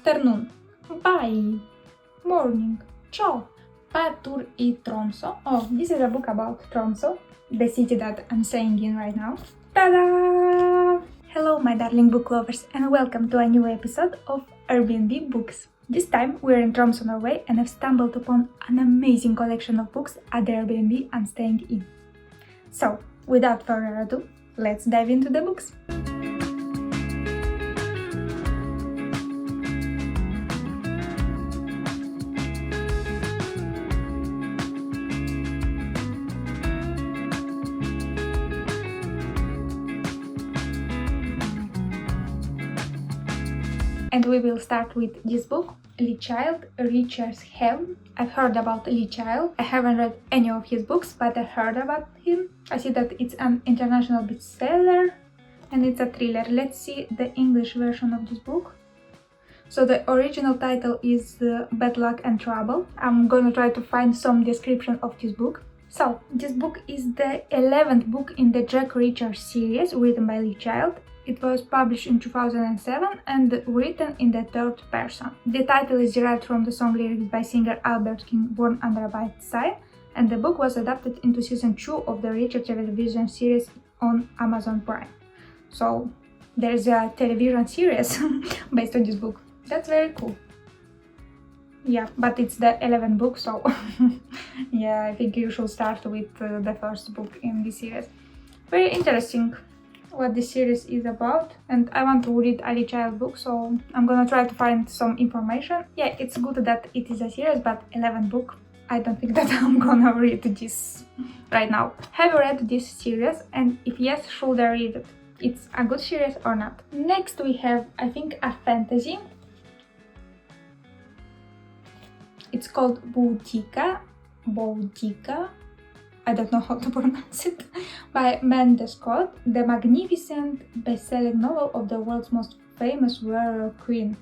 afternoon, bye, morning, ciao, partur i Tromsø. Oh, this is a book about Tromsø, the city that I'm staying in right now. Ta-da! Hello, my darling book lovers, and welcome to a new episode of Airbnb Books. This time we're in Tromsø, Norway, and I've stumbled upon an amazing collection of books at the Airbnb I'm staying in. So, without further ado, let's dive into the books. And we will start with this book, Lee Child, Richard's Helm. I've heard about Lee Child. I haven't read any of his books, but I heard about him. I see that it's an international bestseller and it's a thriller. Let's see the English version of this book. So the original title is Bad Luck and Trouble. I'm gonna try to find some description of this book. So this book is the 11th book in the Jack Reacher series written by Lee Child. It was published in 2007 and written in the third person. The title is derived from the song lyrics by singer Albert King, Born Under a Bad Sign, and the book was adapted into season 2 of the Reacher television series on Amazon Prime. So there's a television series based on this book. That's very cool. Yeah, but it's the 11th book, so yeah, I think you should start with the first book in this series. Very interesting what this series is about, and I want to read a Lee Child book, so I'm gonna try to find some information. Yeah, it's good that it is a series, but 11 book, I don't think that I'm gonna read this right now. Have you read this series, and if yes, should I read it? It's a good series or not? Next we have, I think, a fantasy. It's called Boudica. I don't know how to pronounce it, by Amanda Scott, the magnificent best-selling novel of the world's most famous warrior queen.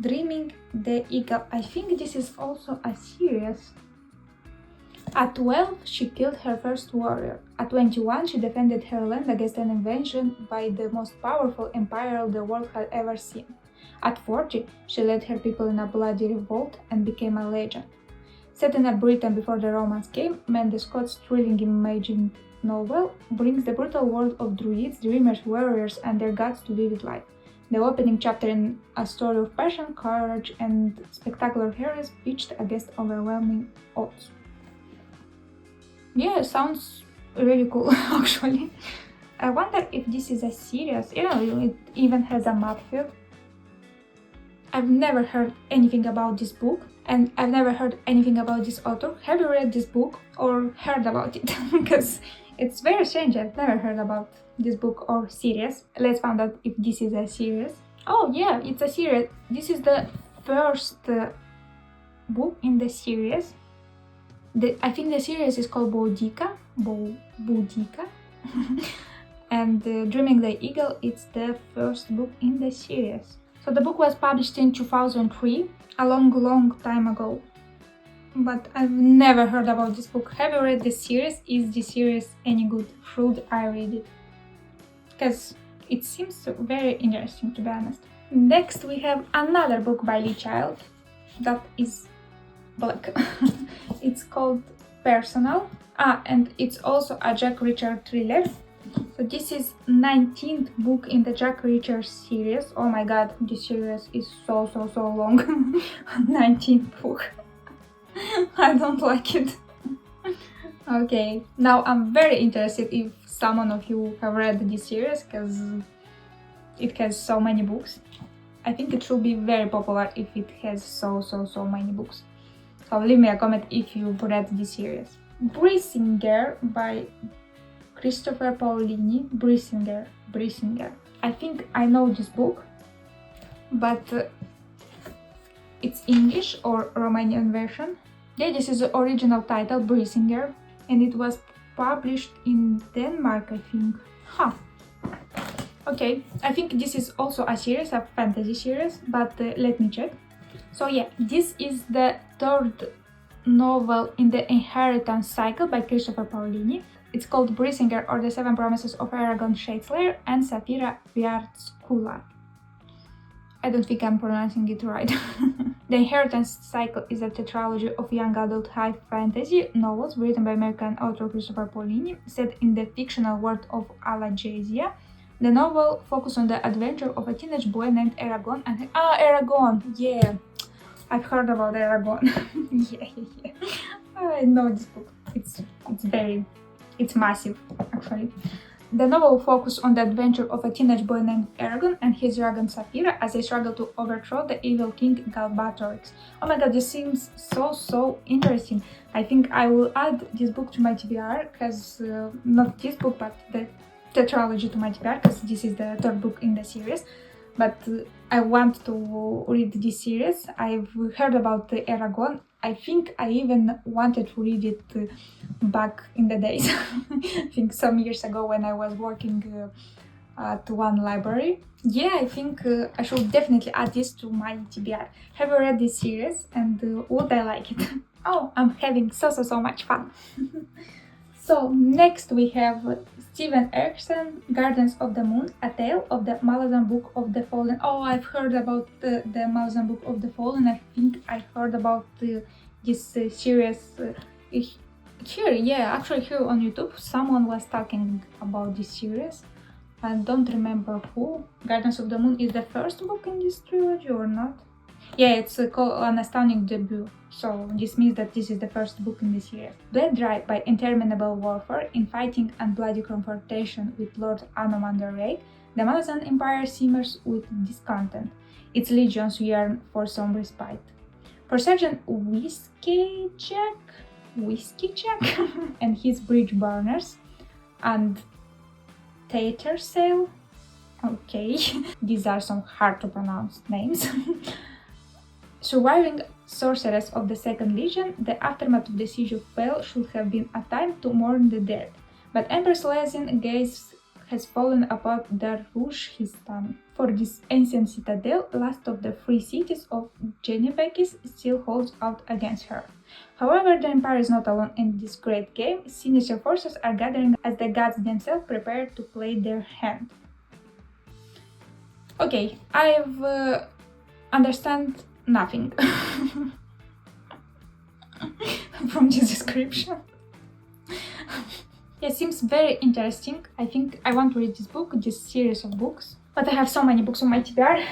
Dreaming the Eagle. I think this is also a series. At 12, she killed her first warrior. At 21, she defended her land against an invasion by the most powerful empire the world had ever seen. At 40, she led her people in a bloody revolt and became a legend. Set in Britain before the Romans came, Amanda Scott's thrilling imagined novel brings the brutal world of druids, dreamers, warriors, and their gods to vivid life. The opening chapter in a story of passion, courage, and spectacular heroes pitched against overwhelming odds. Yeah, sounds really cool, actually. I wonder if this is a series. It even has a map here. I've never heard anything about this book, and I've never heard anything about this author. Have you read this book or heard about it? Because it's very strange. I've never heard about this book or series. Let's find out if this is a series. Oh yeah, it's a series. This is the first book in the series. I think the series is called Boudica. And Dreaming the Eagle, it's the first book in the series. So the book was published in 2003, a long time ago. But I've never heard about this book. Have you read this series? Is this series any good? Should I read it? Because it seems very interesting, to be honest. Next we have another book by Lee Child that is black. It's called Personal. And it's also a Jack Reacher thriller. So this is 19th book in the Jack Reacher series. Oh my god, this series is so long. 19th book. I don't like it. Okay, now I'm very interested if someone of you have read this series, because it has so many books. I think it should be very popular if it has so many books. So leave me a comment if you've read this series. Brisinger by Christopher Paolini. Brisinger. I think I know this book, but it's English or Romanian version. Yeah, this is the original title, Brisinger, and it was published in Denmark, I think. Okay, I think this is also a series, a fantasy series, but let me check. So yeah, this is the third novel in the Inheritance cycle by Christopher Paolini. It's called Brisinger, or The Seven Promises of Aragon Shadeslayers and Saphira Vyarskulla. I don't think I'm pronouncing it right. The Inheritance Cycle is a tetralogy of young adult high fantasy novels written by American author Christopher Paolini, set in the fictional world of Alagasia. The novel focuses on the adventure of a teenage boy named Aragon and Aragon, yeah, I've heard about Aragon. yeah. I know this book. It's massive, actually. The novel focuses on the adventure of a teenage boy named Aragon and his dragon Saphira as they struggle to overthrow the evil king Galbatorix. Oh my god, this seems so interesting. I think I will add this book to my TBR, because not this book, but the tetralogy to my TBR, because this is the third book in the series. But I want to read this series. I've heard about the Aragon. I think I even wanted to read it back in the days. I think some years ago when I was working at one library. Yeah, I think I should definitely add this to my TBR. Have you read this series and would I like it? Oh, I'm having so much fun. So next we have Steven Erikson, Gardens of the Moon, A Tale of the Malazan Book of the Fallen. Oh, I've heard about the Malazan Book of the Fallen. I think I heard about this series here on YouTube. Someone was talking about this series. I don't remember who. Gardens of the Moon is the first book in this trilogy or not? Yeah, it's called an astounding debut, so this means that this is the first book in this series. Bled dry by interminable warfare, infighting and bloody confrontation with Lord Anomander Ray, the Malazan Empire simmers with discontent. Its legions yearn for some respite. For Sergeant Whiskey Jack and his bridge burners and Tatersail, okay, these are some hard to pronounce names. Surviving sorceress of the Second Legion, the aftermath of the Siege of Pale should have been a time to mourn the dead. But Empress Lezin gaze has fallen upon Darushistan. For this ancient citadel, last of the free cities of Genebekis, still holds out against her. However, the Empire is not alone in this great game. Sinister forces are gathering as the gods themselves prepare to play their hand. Okay, I've understand nothing from this description. It seems very interesting. I think I want to read this book, this series of books. But I have so many books on my TBR.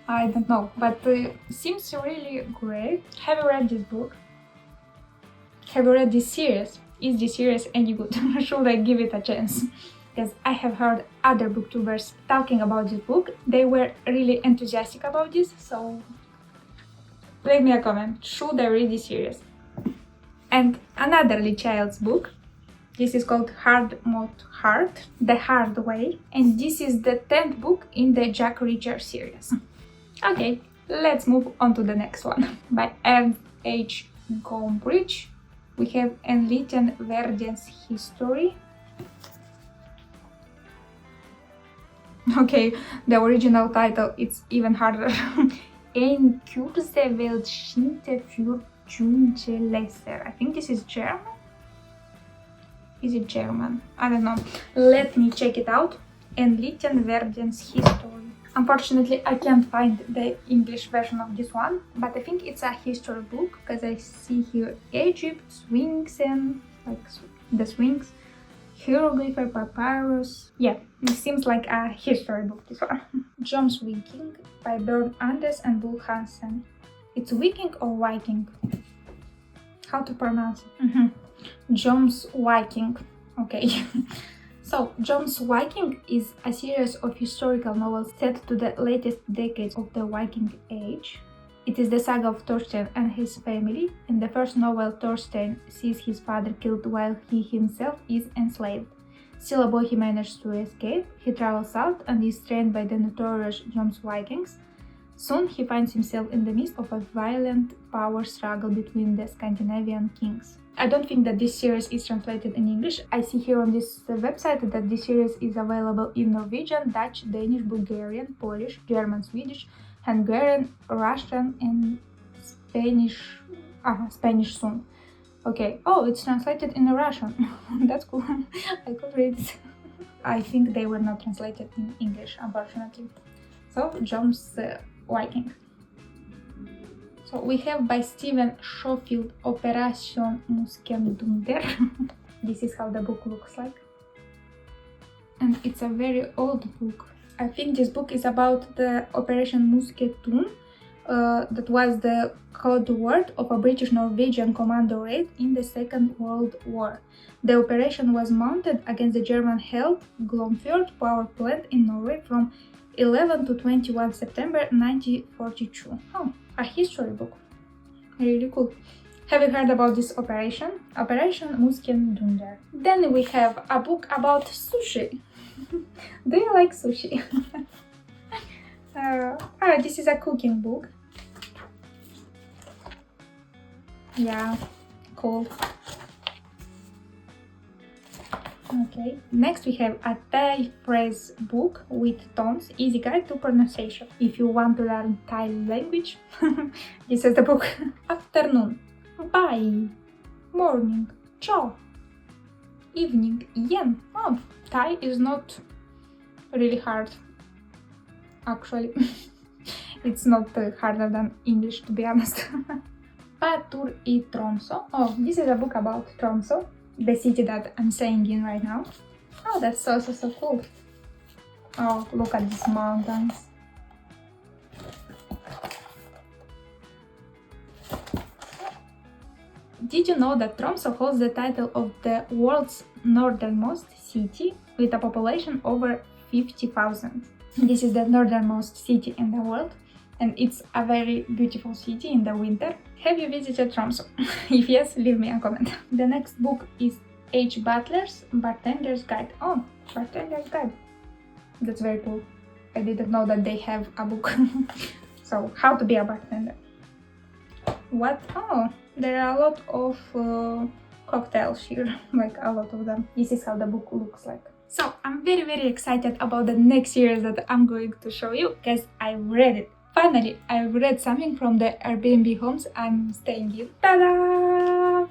I don't know, but seems really great. Have you read this book? Have you read this series? Is this series any good? Should I give it a chance? Because I have heard other booktubers talking about this book. They were really enthusiastic about this, so leave me a comment. Should I read this series? And another Lee Child's book. This is called Hard Mode Heart, The Hard Way. And this is the 10th book in the Jack Reacher series. Okay, let's move on to the next one. By H. Gombrich, we have Enlighten Vergen's History. Okay, the original title is even harder. Ein Kurse Weltschinte für junge Leser. I think this is German? Is it German? I don't know. Let me check it out. Enlighten Vergen's History. Unfortunately, I can't find the English version of this one, but I think it's a history book, because I see here Egypt, swings and like the swings, hieroglyph, papyrus. Yeah, it seems like a history book, this one. Joms Viking by Björn Anders and Bull Hansen. It's Viking or Viking? How to pronounce it? Joms Viking. Okay. So, Joms Viking is a series of historical novels set to the latest decades of the Viking Age. It is the saga of Thorstein and his family. In the first novel, Thorstein sees his father killed while he himself is enslaved. Still a boy, he managed to escape. He travels south and is trained by the notorious Joms Vikings. Soon he finds himself in the midst of a violent power struggle between the Scandinavian kings. I don't think that this series is translated in English. I see here on this website that this series is available in Norwegian, Dutch, Danish, Bulgarian, Polish, German, Swedish, Hungarian, Russian, and Spanish. Spanish soon. Okay. Oh, it's translated in Russian. That's cool. I could read it. I think they were not translated in English, unfortunately. So John's Viking. So we have by Stephen Schofield Operation Muskendunder. This is how the book looks like. And it's a very old book. I think this book is about the Operation Musketoon. That was the code word of a British Norwegian commando raid in the Second World War. The operation was mounted against the German-held Glomfjord power plant in Norway from 11 to 21 September 1942. Oh, a history book. Really cool. Have you heard about this operation? Operation Muskendunder. Then we have a book about sushi. Do you like sushi? This is a cooking book. Yeah, cool. Okay, next we have a Thai phrase book with Tom's Easy Guide to Pronunciation. If you want to learn Thai language, this is the book. Afternoon, bye. Morning, cho. Evening, yen. Oh, Thai is not really hard. Actually, it's not harder than English, to be honest. Patur i Tromsø. Oh, this is a book about Tromsø, the city that I'm staying in right now. Oh, that's so cool. Oh, look at these mountains. Did you know that Tromsø holds the title of the world's northernmost city with a population over 50,000? This is the northernmost city in the world, and it's a very beautiful city in the winter. Have you visited Tromsø? If yes, leave me a comment. The next book is H. Butler's Bartender's Guide. Oh, Bartender's Guide. That's very cool. I didn't know that they have a book. So, how to be a bartender. What? Oh, there are a lot of cocktails here, like a lot of them. This is how the book looks like. So I'm very excited about the next series that I'm going to show you, because I've read it. Finally, I've read something from the Airbnb homes I'm staying in. Ta-da!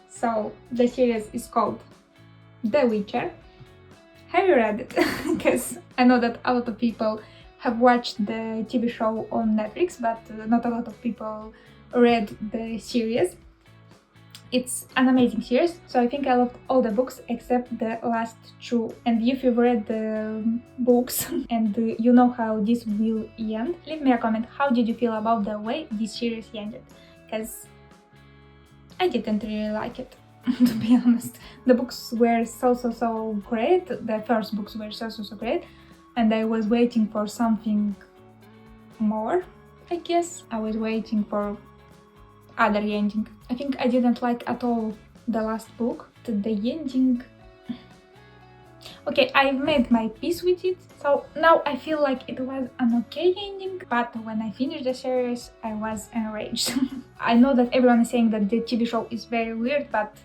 So the series is called The Witcher. Have you read it? Because I know that a lot of people have watched the TV show on Netflix, but not a lot of people read the series. It's an amazing series, so I think I loved all the books except the last two. And if you've read the books and you know how this will end, leave me a comment. How did you feel about the way this series ended? Because I didn't really like it, to be honest. The books were so great. The first books were so great, and I was waiting for something more, I guess. I was waiting for other ending. I think I didn't like at all the last book. The ending... Okay, I've made my peace with it, so now I feel like it was an okay ending, but when I finished the series, I was enraged. I know that everyone is saying that the TV show is very weird, but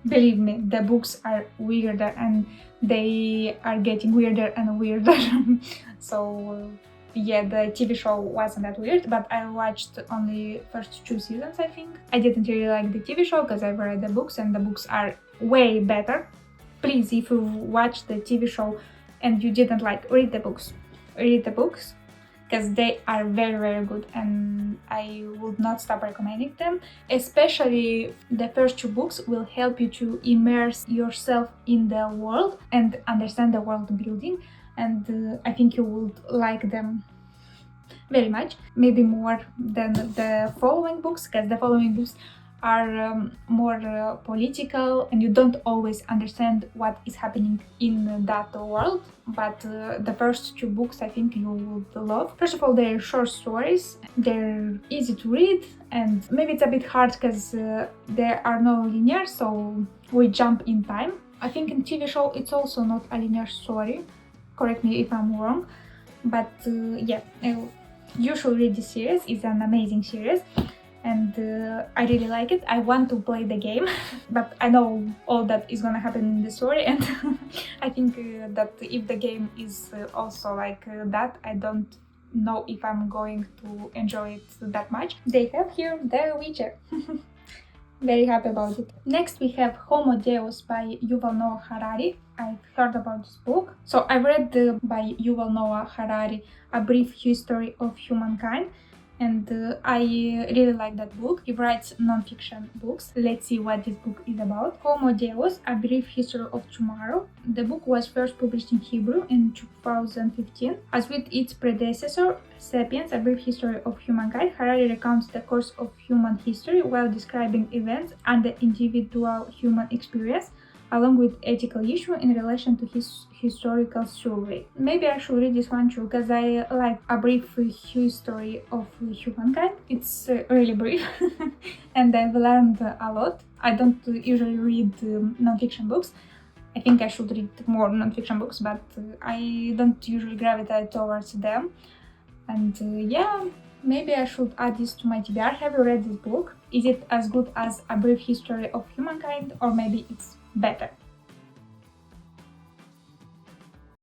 believe me, the books are weirder and they are getting weirder and weirder. So yeah, the TV show wasn't that weird, but I watched only first 2 seasons, I think. I didn't really like the TV show because I've read the books and the books are way better. Please, if you watch the TV show and you didn't like, read the books. Read the books, because they are very good and I would not stop recommending them. Especially the first 2 books will help you to immerse yourself in the world and understand the world building. And I think you would like them very much, maybe more than the following books, because the following books are more political and you don't always understand what is happening in that world. But the first 2 books I think you would love. First of all, they're short stories, they're easy to read, and maybe it's a bit hard because there are no linear, so we jump in time. I think in TV show it's also not a linear story. Correct me if I'm wrong, but yeah, you should read this series. It's an amazing series and I really like it. I want to play the game, but I know all that is gonna happen in the story, and I think that if the game is also like that, I don't know if I'm going to enjoy it that much. They have here The Witcher. very happy about it. Next we have Homo Deus by Yuval Noah Harari. I've heard about this book. So I read by Yuval Noah Harari A Brief History of Humankind, and I really like that book. He writes non-fiction books. Let's see what this book is about. Homo Deus, A Brief History of Tomorrow. The book was first published in Hebrew in 2015. As with its predecessor, Sapiens, A Brief History of Humankind, Harari recounts the course of human history while describing events and the individual human experience, along with ethical issue in relation to his historical survey. Maybe I should read this one too, because I like A Brief History of Humankind. It's really brief and I've learned a lot. I don't usually read non-fiction books. I think I should read more non-fiction books, but I don't usually gravitate towards them. And yeah, maybe I should add this to my TBR. Have you read this book? Is it as good as A Brief History of Humankind, or maybe it's better?